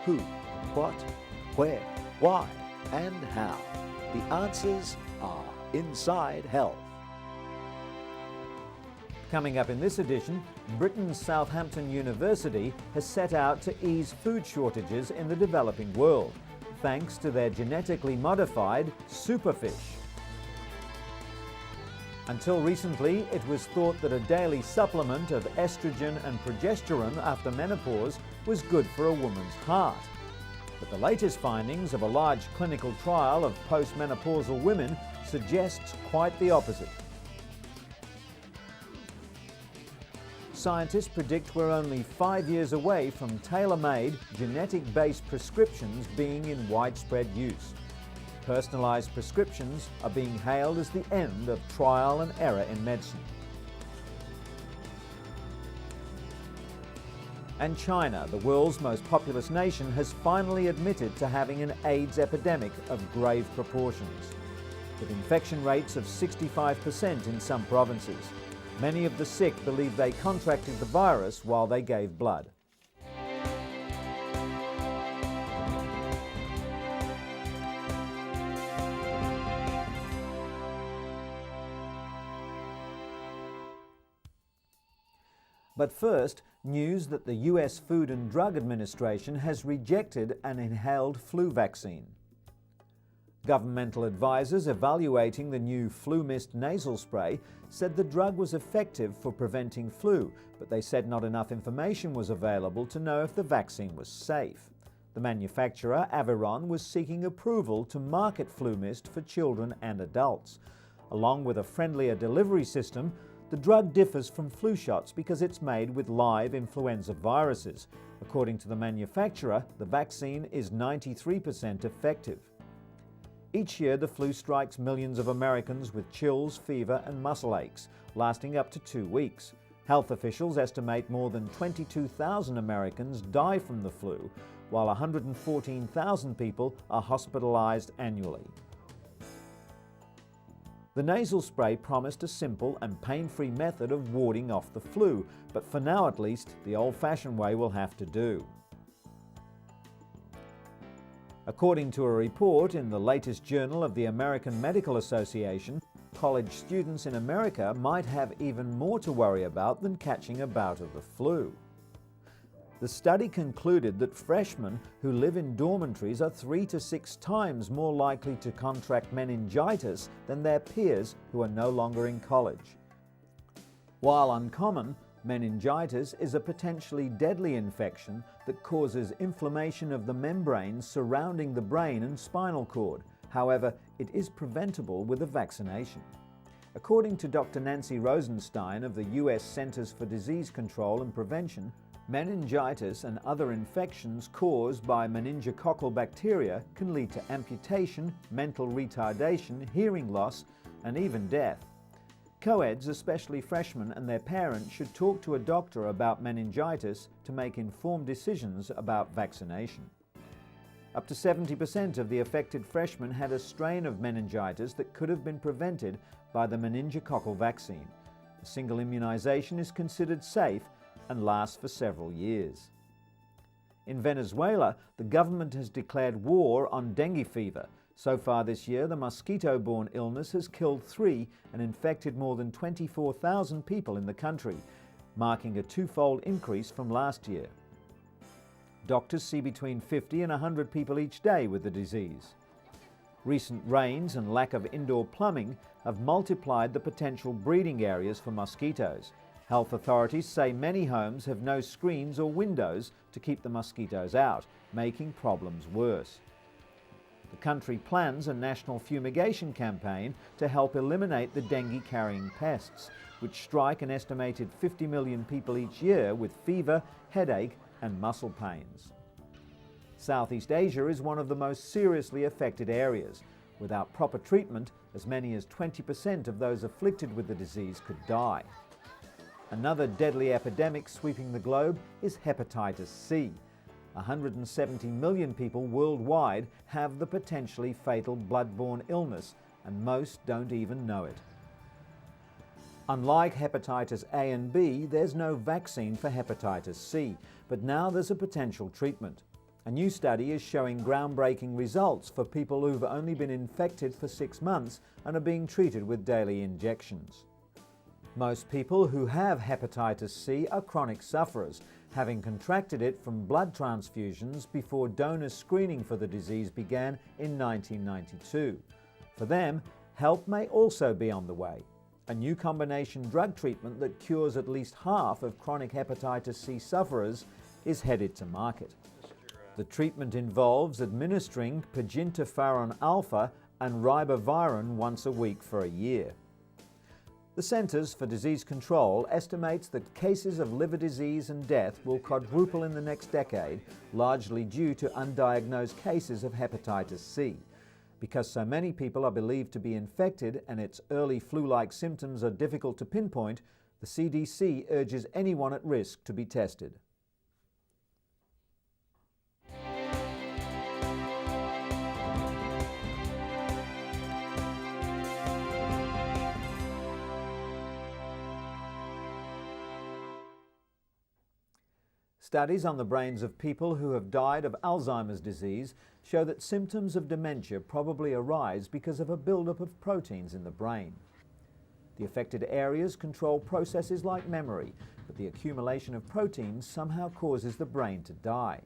Who, what, where, why, and how? The answers are inside health. Coming up in this edition, Britain's Southampton University has set out to ease food shortages in the developing world, thanks to their genetically modified superfish. Until recently, it was thought that a daily supplement of estrogen and progesterone after menopause was good for a woman's heart. But the latest findings of a large clinical trial of postmenopausal women suggests quite the opposite. Scientists predict we're only 5 years away from tailor-made, genetic-based prescriptions being in widespread use. Personalised prescriptions are being hailed as the end of trial and error in medicine. And China, the world's most populous nation, has finally admitted to having an AIDS epidemic of grave proportions, with infection rates of 65% in some provinces. Many of the sick believe they contracted the virus while they gave blood. But first, news that the US Food and Drug Administration has rejected an inhaled flu vaccine. Governmental advisors evaluating the new Flu Mist nasal spray said the drug was effective for preventing flu, but they said not enough information was available to know if the vaccine was safe. The manufacturer, Aviron, was seeking approval to market Flu Mist for children and adults. Along with a friendlier delivery system, the drug differs from flu shots because it's made with live influenza viruses. According to the manufacturer, the vaccine is 93% effective. Each year, the flu strikes millions of Americans with chills, fever, and muscle aches, lasting up to 2 weeks. Health officials estimate more than 22,000 Americans die from the flu, while 114,000 people are hospitalized annually. The nasal spray promised a simple and pain-free method of warding off the flu, but for now at least, the old-fashioned way will have to do. According to a report in the latest journal of the American Medical Association, college students in America might have even more to worry about than catching a bout of the flu. The study concluded that freshmen who live in dormitories are 3 to 6 times more likely to contract meningitis than their peers who are no longer in college. While uncommon, meningitis is a potentially deadly infection that causes inflammation of the membranes surrounding the brain and spinal cord. However, it is preventable with a vaccination. According to Dr. Nancy Rosenstein of the US Centers for Disease Control and Prevention, meningitis and other infections caused by meningococcal bacteria can lead to amputation, mental retardation, hearing loss, and even death. Co-eds, especially freshmen and their parents, should talk to a doctor about meningitis to make informed decisions about vaccination. Up to 70% of the affected freshmen had a strain of meningitis that could have been prevented by the meningococcal vaccine. A single immunization is considered safe and lasts for several years. In Venezuela, the government has declared war on dengue fever. So far this year, the mosquito-borne illness has killed 3 and infected more than 24,000 people in the country, marking a 2-fold increase from last year. Doctors see between 50 and 100 people each day with the disease. Recent rains and lack of indoor plumbing have multiplied the potential breeding areas for mosquitoes. Health authorities say many homes have no screens or windows to keep the mosquitoes out, making problems worse. The country plans a national fumigation campaign to help eliminate the dengue-carrying pests, which strike an estimated 50 million people each year with fever, headache, and muscle pains. Southeast Asia is one of the most seriously affected areas. Without proper treatment, as many as 20% of those afflicted with the disease could die. Another deadly epidemic sweeping the globe is hepatitis C. 170 million people worldwide have the potentially fatal blood-borne illness, and most don't even know it. Unlike hepatitis A and B, there's no vaccine for hepatitis C, but now there's a potential treatment. A new study is showing groundbreaking results for people who've only been infected for 6 months and are being treated with daily injections. Most people who have hepatitis C are chronic sufferers, having contracted it from blood transfusions before donor screening for the disease began in 1992. For them, help may also be on the way. A new combination drug treatment that cures at least half of chronic hepatitis C sufferers is headed to market. The treatment involves administering interferon alpha and ribavirin once a week for a year. The Centers for Disease Control estimates that cases of liver disease and death will quadruple in the next decade, largely due to undiagnosed cases of hepatitis C. Because so many people are believed to be infected and its early flu-like symptoms are difficult to pinpoint, the CDC urges anyone at risk to be tested. Studies on the brains of people who have died of Alzheimer's disease show that symptoms of dementia probably arise because of a buildup of proteins in the brain. The affected areas control processes like memory, but the accumulation of proteins somehow causes the brain to die.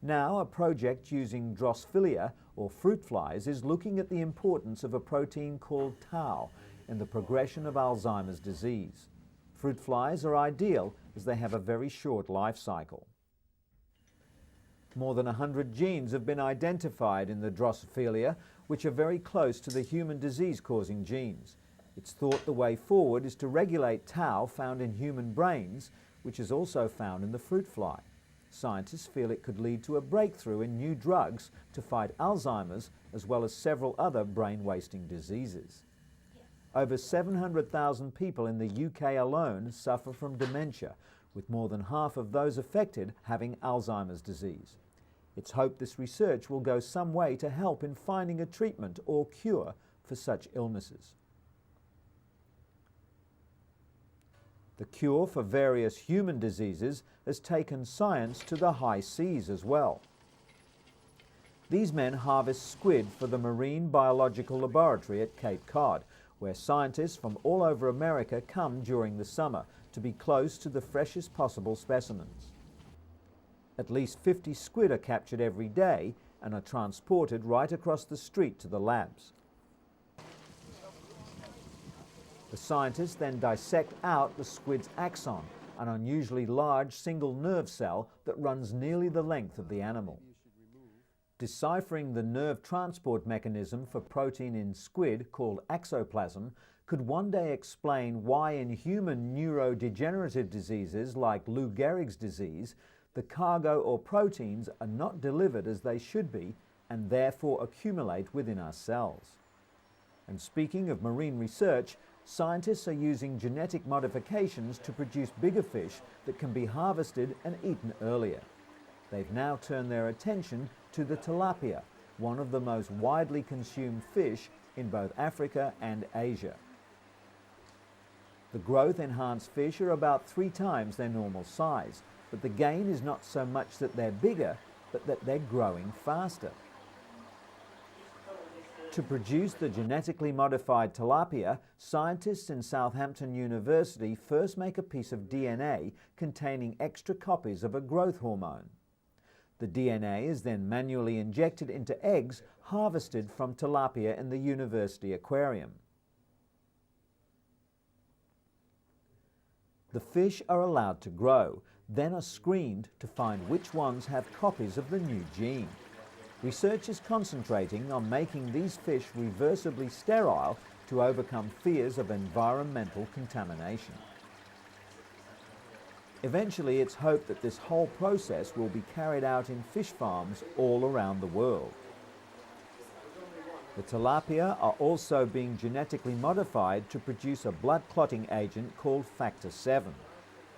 Now, a project using Drosophila, or fruit flies, is looking at the importance of a protein called tau in the progression of Alzheimer's disease. Fruit flies are ideal as they have a very short life cycle. More than 100 genes have been identified in the Drosophila, which are very close to the human disease-causing genes. It's thought the way forward is to regulate tau found in human brains, which is also found in the fruit fly. Scientists feel it could lead to a breakthrough in new drugs to fight Alzheimer's as well as several other brain-wasting diseases. Over 700,000 people in the UK alone suffer from dementia, with more than half of those affected having Alzheimer's disease. It's hoped this research will go some way to help in finding a treatment or cure for such illnesses. The cure for various human diseases has taken science to the high seas as well. These men harvest squid for the Marine Biological Laboratory at Cape Cod, where scientists from all over America come during the summer to be close to the freshest possible specimens. At least 50 squid are captured every day and are transported right across the street to the labs. The scientists then dissect out the squid's axon, an unusually large single nerve cell that runs nearly the length of the animal. Deciphering the nerve transport mechanism for protein in squid, called axoplasm, could one day explain why in human neurodegenerative diseases like Lou Gehrig's disease, the cargo or proteins are not delivered as they should be and therefore accumulate within our cells. And speaking of marine research, scientists are using genetic modifications to produce bigger fish that can be harvested and eaten earlier. They've now turned their attention to the tilapia, one of the most widely consumed fish in both Africa and Asia. The growth-enhanced fish are about 3 times their normal size, but the gain is not so much that they're bigger, but that they're growing faster. To produce the genetically modified tilapia, scientists in Southampton University first make a piece of DNA containing extra copies of a growth hormone. The DNA is then manually injected into eggs harvested from tilapia in the university aquarium. The fish are allowed to grow, then are screened to find which ones have copies of the new gene. Research is concentrating on making these fish reversibly sterile to overcome fears of environmental contamination. Eventually, it's hoped that this whole process will be carried out in fish farms all around the world. The tilapia are also being genetically modified to produce a blood clotting agent called factor VII.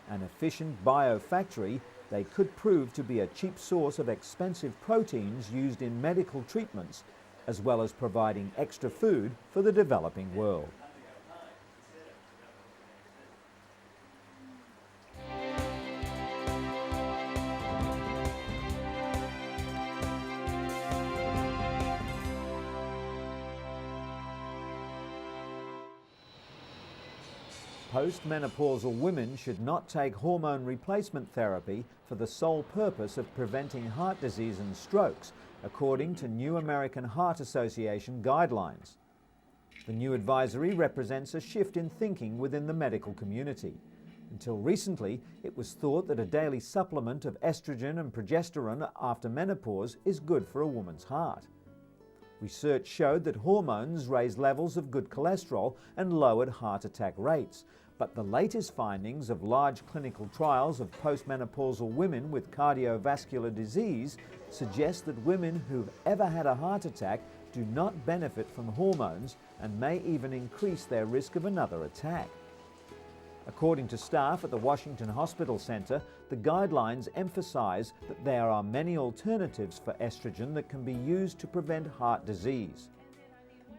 An efficient biofactory, they could prove to be a cheap source of expensive proteins used in medical treatments, as well as providing extra food for the developing world. Postmenopausal women should not take hormone replacement therapy for the sole purpose of preventing heart disease and strokes, according to New American Heart Association guidelines. The new advisory represents a shift in thinking within the medical community. Until recently, it was thought that a daily supplement of estrogen and progesterone after menopause is good for a woman's heart. Research showed that hormones raised levels of good cholesterol and lowered heart attack rates, but the latest findings of large clinical trials of postmenopausal women with cardiovascular disease suggest that women who've ever had a heart attack do not benefit from hormones and may even increase their risk of another attack. According to staff at the Washington Hospital Center, the guidelines emphasize that there are many alternatives for estrogen that can be used to prevent heart disease.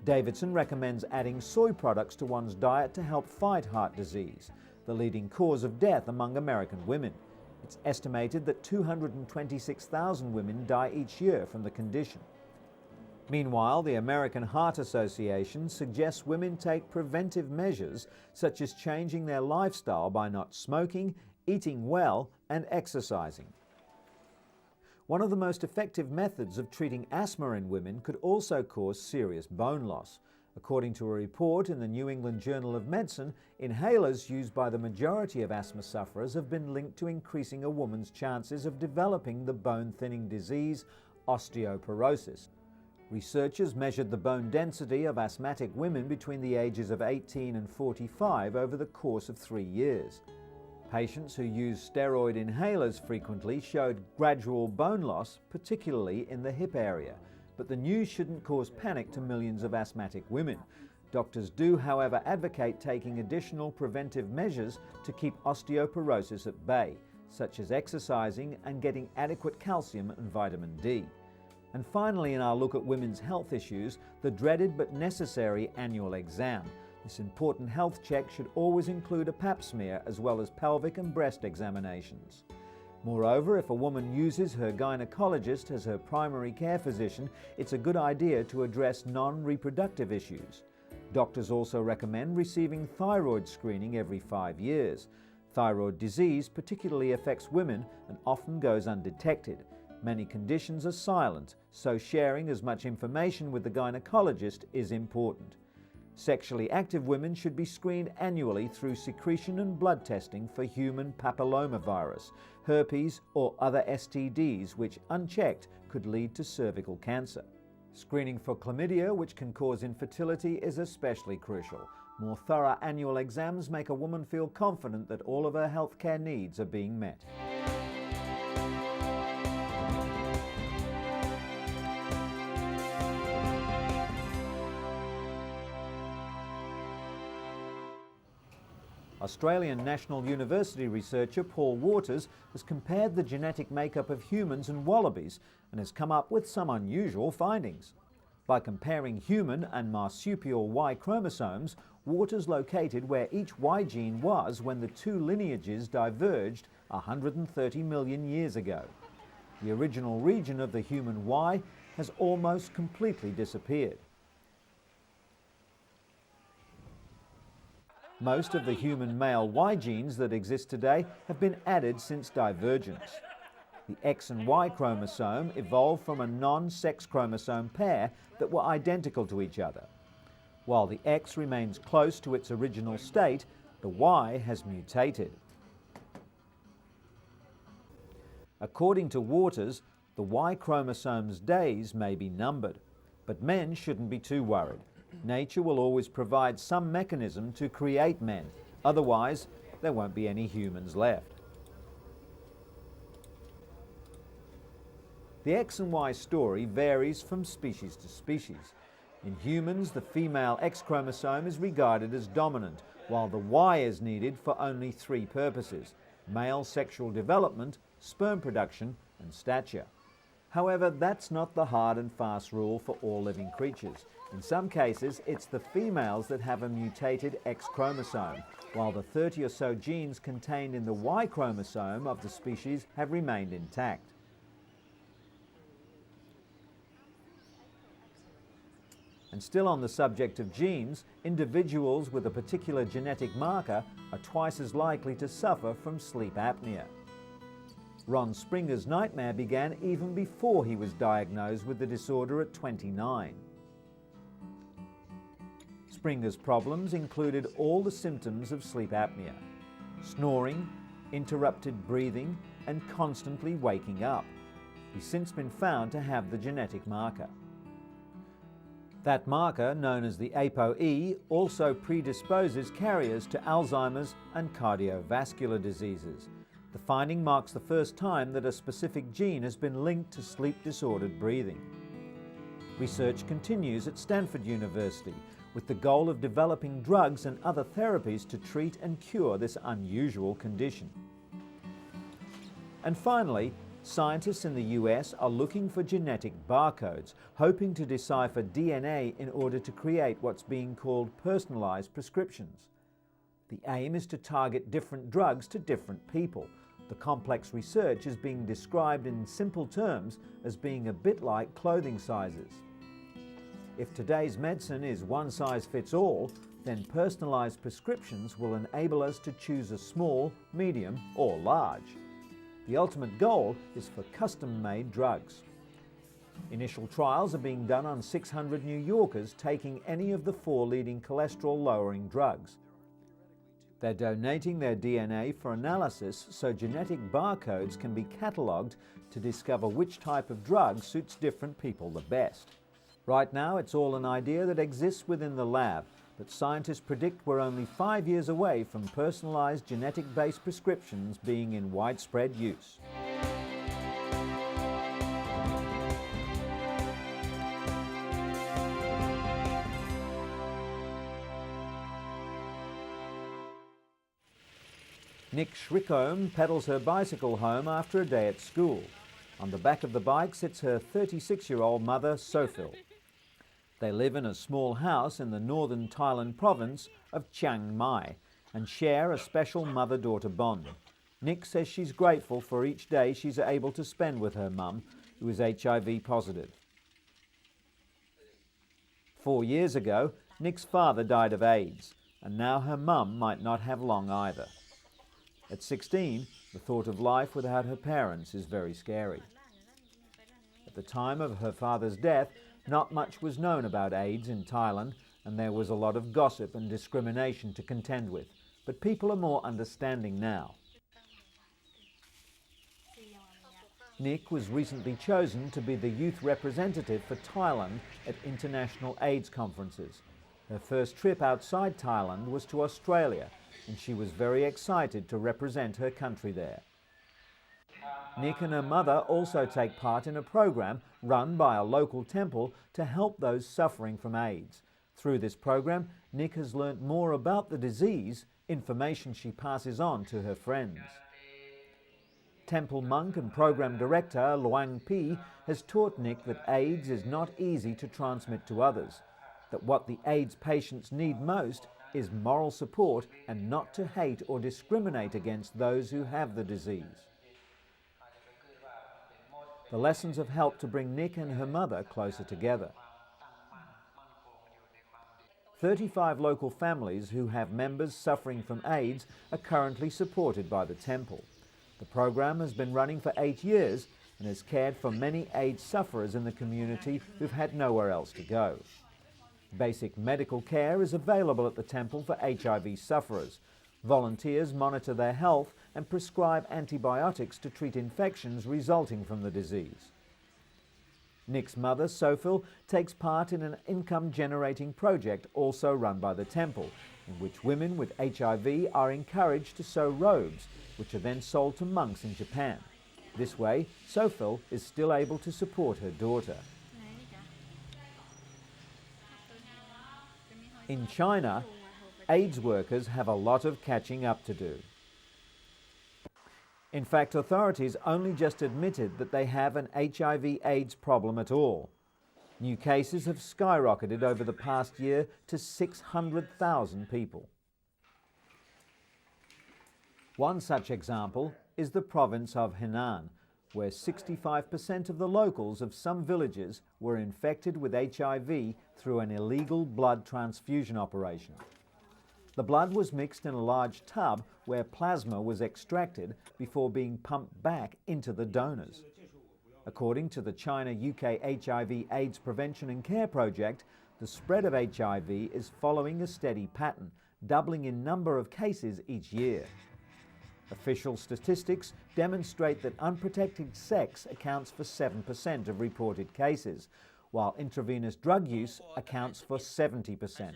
Davidson recommends adding soy products to one's diet to help fight heart disease, the leading cause of death among American women. It's estimated that 226,000 women die each year from the condition. Meanwhile, the American Heart Association suggests women take preventive measures such as changing their lifestyle by not smoking, eating well, and exercising. One of the most effective methods of treating asthma in women could also cause serious bone loss. According to a report in the New England Journal of Medicine, inhalers used by the majority of asthma sufferers have been linked to increasing a woman's chances of developing the bone-thinning disease, osteoporosis. Researchers measured the bone density of asthmatic women between the ages of 18 and 45 over the course of 3 years. Patients who used steroid inhalers frequently showed gradual bone loss, particularly in the hip area. But the news shouldn't cause panic to millions of asthmatic women. Doctors do, however, advocate taking additional preventive measures to keep osteoporosis at bay, such as exercising and getting adequate calcium and vitamin D. And finally, in our look at women's health issues, the dreaded but necessary annual exam. This important health check should always include a pap smear as well as pelvic and breast examinations. Moreover, if a woman uses her gynecologist as her primary care physician, it's a good idea to address non-reproductive issues. Doctors also recommend receiving thyroid screening every 5 years. Thyroid disease particularly affects women and often goes undetected. Many conditions are silent, so sharing as much information with the gynecologist is important. Sexually active women should be screened annually through secretion and blood testing for human papillomavirus, herpes, or other STDs which, unchecked, could lead to cervical cancer. Screening for chlamydia, which can cause infertility, is especially crucial. More thorough annual exams make a woman feel confident that all of her healthcare needs are being met. Australian National University researcher Paul Waters has compared the genetic makeup of humans and wallabies and has come up with some unusual findings. By comparing human and marsupial Y chromosomes, Waters located where each Y gene was when the two lineages diverged 130 million years ago. The original region of the human Y has almost completely disappeared. Most of the human male Y genes that exist today have been added since divergence. The X and Y chromosome evolved from a non-sex chromosome pair that were identical to each other. While the X remains close to its original state, the Y has mutated. According to Waters, the Y chromosome's days may be numbered, but men shouldn't be too worried. Nature will always provide some mechanism to create men. Otherwise, there won't be any humans left. The X and Y story varies from species to species. In humans, the female X chromosome is regarded as dominant, while the Y is needed for only 3 purposes: male sexual development, sperm production, and stature. However, that's not the hard and fast rule for all living creatures. In some cases, it's the females that have a mutated X chromosome, while the 30 or so genes contained in the Y chromosome of the species have remained intact. And still on the subject of genes, individuals with a particular genetic marker are twice as likely to suffer from sleep apnea. Ron Springer's nightmare began even before he was diagnosed with the disorder at 29. Springer's problems included all the symptoms of sleep apnea: snoring, interrupted breathing, and constantly waking up. He's since been found to have the genetic marker. That marker, known as the ApoE, also predisposes carriers to Alzheimer's and cardiovascular diseases. The finding marks the first time that a specific gene has been linked to sleep-disordered breathing. Research continues at Stanford University with the goal of developing drugs and other therapies to treat and cure this unusual condition. And finally, scientists in the US are looking for genetic barcodes, hoping to decipher DNA in order to create what's being called personalized prescriptions. The aim is to target different drugs to different people. The complex research is being described in simple terms as being a bit like clothing sizes. If today's medicine is one size fits all, then personalized prescriptions will enable us to choose a small, medium, or large. The ultimate goal is for custom-made drugs. Initial trials are being done on 600 New Yorkers taking any of the 4 leading cholesterol-lowering drugs. They're donating their DNA for analysis so genetic barcodes can be catalogued to discover which type of drug suits different people the best. Right now, it's all an idea that exists within the lab, but scientists predict we're only 5 years away from personalized genetic-based prescriptions being in widespread use. Nick Schrickholm pedals her bicycle home after a day at school. On the back of the bike sits her 36-year-old mother, Sophil. They live in a small house in the northern Thailand province of Chiang Mai and share a special mother-daughter bond. Nick says she's grateful for each day she's able to spend with her mum, who is HIV positive. 4 years ago, Nick's father died of AIDS, and now her mum might not have long either. At 16, the thought of life without her parents is very scary. At the time of her father's death, not much was known about AIDS in Thailand, and there was a lot of gossip and discrimination to contend with, but people are more understanding now. Nick was recently chosen to be the youth representative for Thailand at international AIDS conferences. Her first trip outside Thailand was to Australia, and she was very excited to represent her country there. Nick and her mother also take part in a program run by a local temple to help those suffering from AIDS. Through this program, Nick has learnt more about the disease, information she passes on to her friends. Temple monk and program director Luang Pi has taught Nick that AIDS is not easy to transmit to others, that what the AIDS patients need most is moral support and not to hate or discriminate against those who have the disease. The lessons have helped to bring Nick and her mother closer together. 35 local families who have members suffering from AIDS are currently supported by the temple. The program has been running for 8 years and has cared for many AIDS sufferers in the community who've had nowhere else to go. Basic medical care is available at the temple for HIV sufferers. Volunteers monitor their health and prescribe antibiotics to treat infections resulting from the disease. Nick's mother, Sophil, takes part in an income-generating project also run by the temple, in which women with HIV are encouraged to sew robes, which are then sold to monks in Japan. This way, Sophil is still able to support her daughter. In China, AIDS workers have a lot of catching up to do. In fact, authorities only just admitted that they have an HIV/AIDS problem at all. New cases have skyrocketed over the past year to 600,000 people. One such example is the province of Henan, where 65% of the locals of some villages were infected with HIV through an illegal blood transfusion operation. The blood was mixed in a large tub where plasma was extracted before being pumped back into the donors. According to the China-UK HIV/AIDS Prevention and Care Project, the spread of HIV is following a steady pattern, doubling in number of cases each year. Official statistics demonstrate that unprotected sex accounts for 7% of reported cases, while intravenous drug use accounts for 70%.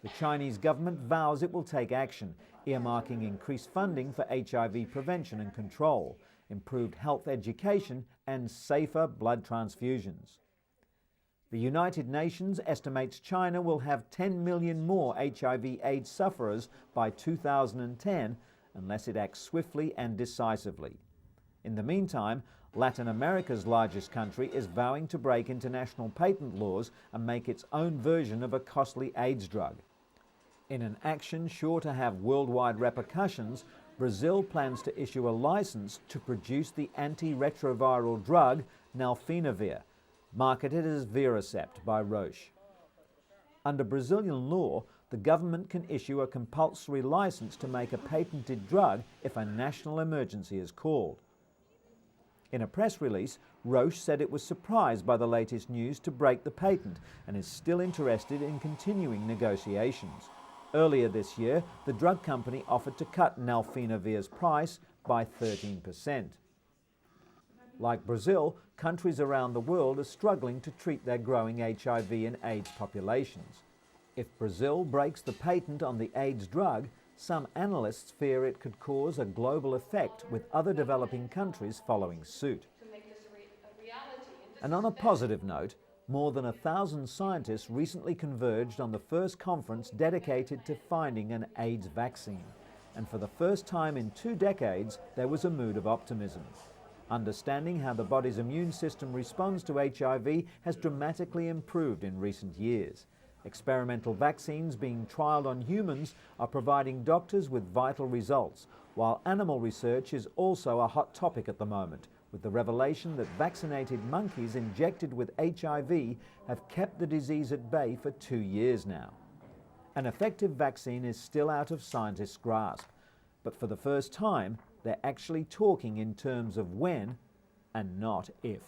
The Chinese government vows it will take action, earmarking increased funding for HIV prevention and control, improved health education and safer blood transfusions. The United Nations estimates China will have 10 million more HIV/AIDS sufferers by 2010 unless it acts swiftly and decisively. In the meantime, Latin America's largest country is vowing to break international patent laws and make its own version of a costly AIDS drug. In an action sure to have worldwide repercussions, Brazil plans to issue a license to produce the antiretroviral drug nalfenavir, marketed as Viracept by Roche. Under Brazilian law, the government can issue a compulsory license to make a patented drug if a national emergency is called. In a press release, Roche said it was surprised by the latest news to break the patent and is still interested in continuing negotiations. Earlier this year, the drug company offered to cut nalfenavir's price by 13%. Like Brazil, countries around the world are struggling to treat their growing HIV and AIDS populations. If Brazil breaks the patent on the AIDS drug, some analysts fear it could cause a global effect with other developing countries following suit. And on a positive note, more than 1,000 scientists recently converged on the first conference dedicated to finding an AIDS vaccine. And for the first time in 2 decades, there was a mood of optimism. Understanding how the body's immune system responds to HIV has dramatically improved in recent years. Experimental vaccines being trialled on humans are providing doctors with vital results, while animal research is also a hot topic at the moment, with the revelation that vaccinated monkeys injected with HIV have kept the disease at bay for 2 years now. An effective vaccine is still out of scientists' grasp, but for the first time, they're actually talking in terms of when and not if.